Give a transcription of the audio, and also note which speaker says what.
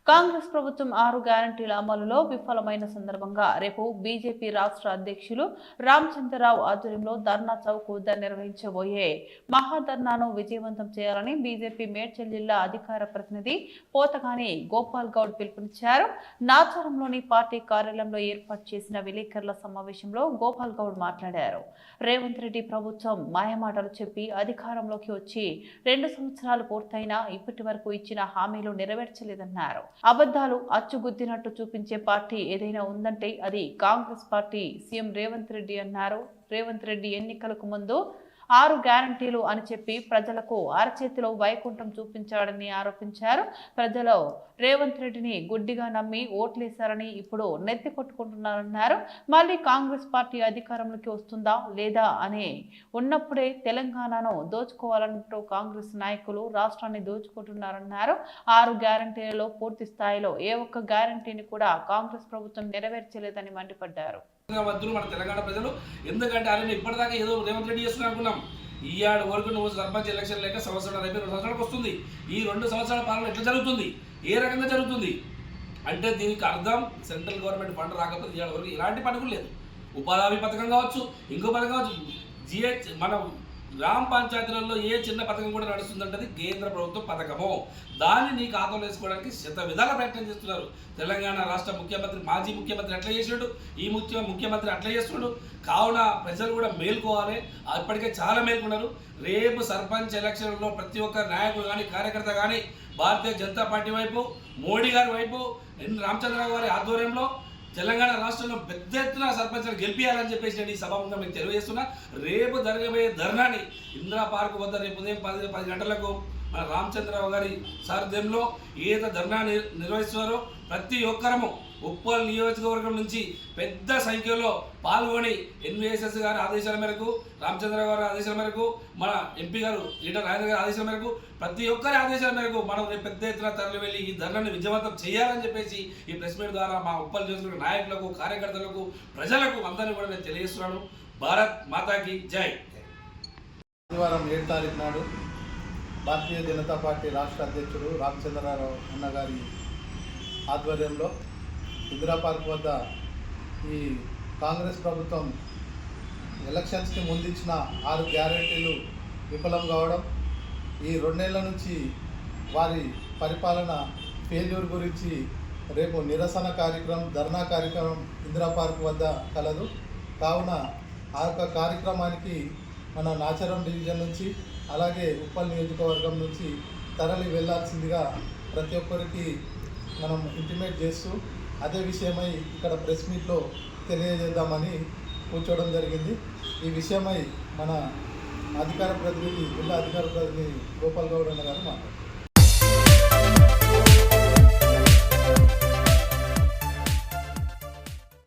Speaker 1: కాంగ్రెస్ ప్రభుత్వం 6 గ్యారంటీల అమలులో విఫలమైన సందర్భంగా రేపు బీజేపీ రాష్ట్ర అధ్యక్షులు రామచంద్రరావు ఆధ్వర్యంలో ధర్నా చౌక్ వద్ద నిర్వహించబోయే మహాధర్నాను విజయవంతం చేయాలని బీజేపీ మేడ్చల్ జిల్లా అధికార ప్రతినిధి పోతగాని గోపాల్ గౌడ్ పిలుపునిచ్చారు. నాచారంలోని పార్టీ కార్యాలయంలో ఏర్పాటు చేసిన విలేకరుల సమావేశంలో గోపాల్ గౌడ్ మాట్లాడారు. రేవంత్ రెడ్డి ప్రభుత్వం మాయమాటలు చెప్పి అధికారంలోకి వచ్చి 2 సంవత్సరాలు పూర్తయినా ఇప్పటి వరకు ఇచ్చిన హామీలు నెరవేర్చలేదన్నారు. అబద్ధాలు అచ్చుగుద్దినట్టు చూపించే పార్టీ ఏదైనా ఉందంటే అది కాంగ్రెస్ పార్టీ. సీఎం రేవంత్ రెడ్డి అన్నారు. రేవంత్ రెడ్డి ఎన్నికలకు ముందు 6 గ్యారంటీలు అని చెప్పి ప్రజలకు అరచేతిలో వైకుంఠం చూపించాడని ఆరోపించారు. ప్రజలు రేవంత్ రెడ్డిని గుడ్డిగా నమ్మి ఓట్లేశారని ఇప్పుడు నెత్తి కొట్టుకుంటున్నారన్నారు. మళ్ళీ కాంగ్రెస్ పార్టీ అధికారంలోకి వస్తుందా లేదా అని ఉన్నప్పుడే తెలంగాణను దోచుకోవాలంటూ కాంగ్రెస్ నాయకులు రాష్ట్రాన్ని దోచుకుంటున్నారన్నారు. 6 గ్యారంటీలలో పూర్తి స్థాయిలో ఏ ఒక్క గ్యారంటీని కూడా కాంగ్రెస్ ప్రభుత్వం నెరవేర్చలేదని మండిపడ్డారు.
Speaker 2: మన తెలంగాణ ప్రజలు ఎందుకంటే ఆయన ఇప్పటిదాకా ఏదో రేవంత్ రెడ్డి చేస్తున్నా అనుకున్నాం. ఈ ఏడు వరకు నువ్వు సర్పంచ్ ఎలక్షన్ లేక సంవత్సరం అయిపోయి 2 సంవత్సరాలకు వస్తుంది. ఈ 2 సంవత్సరాల పాలన ఎట్లా జరుగుతుంది, ఏ రకంగా జరుగుతుంది అంటే దీనికి అర్థం సెంట్రల్ గవర్నమెంట్ ఫండ్ రాకపోతే ఇవాళ వరకు ఎలాంటి పథకం లేదు. ఉపాధి హామీ పథకం కావచ్చు, ఇంకో పథకం కావచ్చు, జిహెచ్ మన గ్రామ పంచాయతీలలో ఏ చిన్న పథకం కూడా నడుస్తుందంటే కేంద్ర ప్రభుత్వం పథకము. దాన్ని నీ ఖాతాలో వేసుకోవడానికి శత విధాల ప్రయత్నం చేస్తున్నారు. తెలంగాణ రాష్ట్ర ముఖ్యమంత్రి, మాజీ ముఖ్యమంత్రి అట్లా చేసాడు, ఈ ముఖ్యమంత్రి అట్లా చేస్తున్నాడు. కావున ప్రజలు కూడా మేల్కోవాలి. ఇప్పటికే చాలా మేల్కొన్నారు. రేపు సర్పంచ్ ఎలక్షన్లో ప్రతి ఒక్క నాయకుడు కానీ కార్యకర్త కానీ భారతీయ జనతా పార్టీ వైపు, మోడీ గారి వైపు, రామచంద్రరావు గారి ఆధ్వర్యంలో తెలంగాణ రాష్ట్రంలో పెద్ద ఎత్తున సర్పంచ్లు గెలిపించాలని చెప్పేసి నేను ఈ సభాముఖంగా మీకు తెలియజేస్తున్నా. రేపు జరగబోయే ధర్నాని ఇందిరా పార్క్ వద్ద రేపు ఉదయం 10 గంటలకు మన రామచంద్రరావు గారి సారథ్యంలో ఏదైతే ధర్నా నిర్వహిస్తున్నారో ప్రతి ఒక్కరము ఉప్పల్ నియోజకవర్గం నుంచి పెద్ద సంఖ్యలో పాల్గొని ఎన్వీఎస్ఎస్ గారి ఆదేశాల మేరకు, రామచంద్రరావు గారి ఆదేశాల మేరకు, మన ఎంపీ గారు ఈటల రాజేంద్ర గారి ఆదేశాల మేరకు, ప్రతి ఒక్కరి ఆదేశాల మేరకు మనం పెద్ద ఎత్తున తరలి వెళ్ళి ఈ ధర్నాన్ని విజయవంతం చేయాలని చెప్పేసి ఈ ప్రెస్ మీట్ ద్వారా మా ఉప్పల్ నియోజకవర్గ నాయకులకు, కార్యకర్తలకు, ప్రజలకు అందరినీ కూడా నేను తెలియజేస్తున్నాను. భారత్ మాతాకి జై.
Speaker 3: ఆదివారం 7 తారీఖు నాడు భారతీయ జనతా పార్టీ రాష్ట్ర అధ్యక్షుడు రామచంద్రరావు అన్నగారి ఆధ్వర్యంలో ఇందిరా పార్క్ వద్ద ఈ కాంగ్రెస్ ప్రభుత్వం ఎలక్షన్స్కి ముందించిన 6 గ్యారెంటీలు విఫలం కావడం, ఈ 2 నెలల నుంచి వారి పరిపాలన ఫెయిల్యూర్ గురించి రేపు నిరసన కార్యక్రమం, ధర్నా కార్యక్రమం ఇందిరా పార్క్ వద్ద కలదు. కావున ఆ యొక్క కార్యక్రమానికి మన నాచారం డివిజన్ నుంచి అలాగే ఉప్పల్ నియోజకవర్గం నుంచి తరలి వెళ్లాల్సిందిగా ప్రతి ఒక్కరికి మనం ఇంటిమేట్ చేస్తూ అదే విషయమై ఇక్కడ ప్రెస్ మీట్లో తెలియజేద్దామని కూర్చోవడం జరిగింది. ఈ విషయమై మన జిల్లా అధికార ప్రతినిధి గోపాల్ గౌడ్ అన్న గారు మాట్లాడారు.